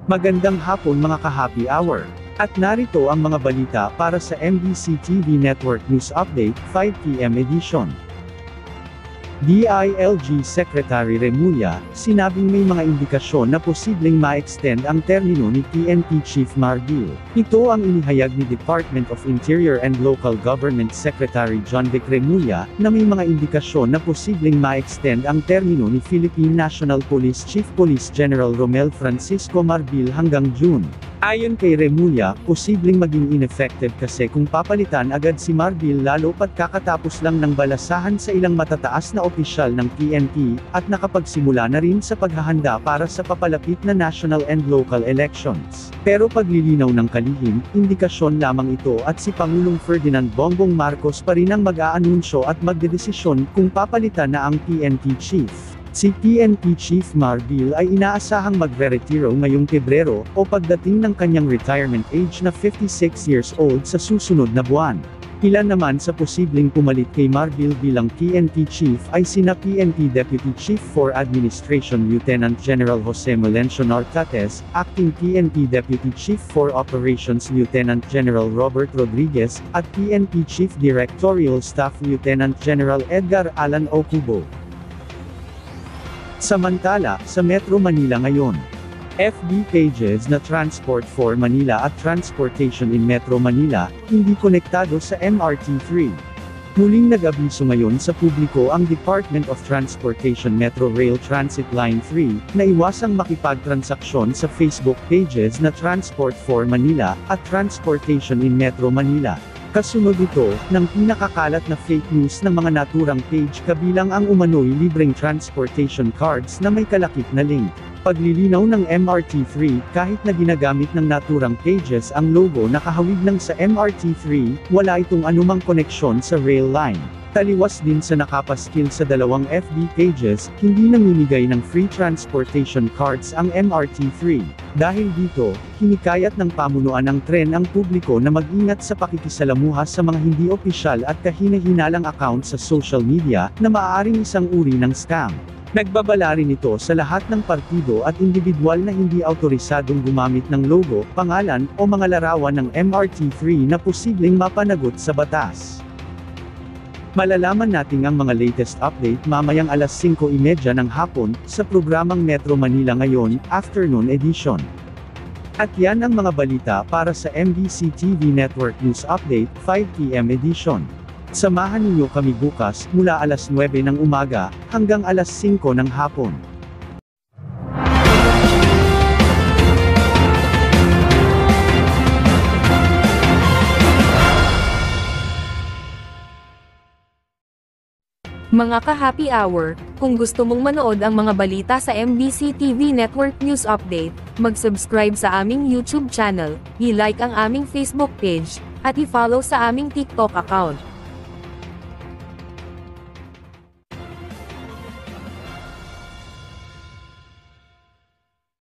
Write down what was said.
Magandang hapon mga ka-happy hour. At narito ang mga balita para sa MBC TV Network News Update, 5 PM edition. DILG Secretary Remulla, sinabing may mga indikasyon na posibleng ma-extend ang termino ni PNP Chief Marbil. Ito ang inihayag ni Department of Interior and Local Government Secretary John Vic Remulla, na may mga indikasyon na posibleng ma-extend ang termino ni Philippine National Police Chief Police General Romel Francisco Marbil hanggang June. Ayon kay Remulla, posibleng maging ineffective kasi kung papalitan agad si Marbil lalo pat kakatapos lang ng balasahan sa ilang matataas na opisyal ng PNP, at nakapagsimula na rin sa paghahanda para sa papalapit na national and local elections. Pero paglilinaw ng kalihim, indikasyon lamang ito at si Pangulong Ferdinand Bongbong Marcos pa rin ang mag-aanunsyo at magdedesisyon kung papalitan na ang PNP chief. Si PNP Chief Marbil ay inaasahang magre-retiro ngayong Pebrero, o pagdating ng kanyang retirement age na 56 years old sa susunod na buwan. Ilan naman sa posibleng pumalit kay Marbil bilang PNP Chief ay sina PNP Deputy Chief for Administration Lieutenant General Jose Melencio Nartates, Acting PNP Deputy Chief for Operations Lieutenant General Robert Rodriguez, at PNP Chief Directorial Staff Lieutenant General Edgar Alan Ocubo. Samantala, sa Metro Manila ngayon, FB pages na Transport for Manila at Transportation in Metro Manila, hindi konektado sa MRT3. Muling nag-abiso ngayon sa publiko ang Department of Transportation Metro Rail Transit Line 3, na iwasang makipagtransaksyon sa Facebook pages na Transport for Manila at Transportation in Metro Manila. Kasunod ito, ng pinakakalat na fake news ng mga naturang page kabilang ang umano'y libreng transportation cards na may kalakip na link. Paglilinaw ng MRT3, kahit na ginagamit ng naturang pages ang logo na kahawig ng sa MRT3, wala itong anumang koneksyon sa rail line. Taliwas din sa nakapaskil sa dalawang FB pages, hindi namimigay ng free transportation cards ang MRT3. Dahil dito, hinikayat ng pamunuan ng tren ang publiko na mag-ingat sa pakikisalamuha sa mga hindi opisyal at kahina-hinalang account sa social media, na maaaring isang uri ng scam. Nagbabala rin ito sa lahat ng partido at individual na hindi autorisadong gumamit ng logo, pangalan, o mga larawan ng MRT3 na posibleng mapanagot sa batas. Malalaman natin ang mga latest update mamayang alas 5:30 ng hapon, sa programang Metro Manila Ngayon, Afternoon Edition. At yan ang mga balita para sa MBC TV Network News Update, 5 PM edition. Samahan ninyo kami bukas, mula alas 9 ng umaga, hanggang alas 5 ng hapon. Mga ka-happy hour, kung gusto mong manood ang mga balita sa MBC TV Network News Update, mag-subscribe sa aming YouTube channel, i-like ang aming Facebook page, at i-follow sa aming TikTok account.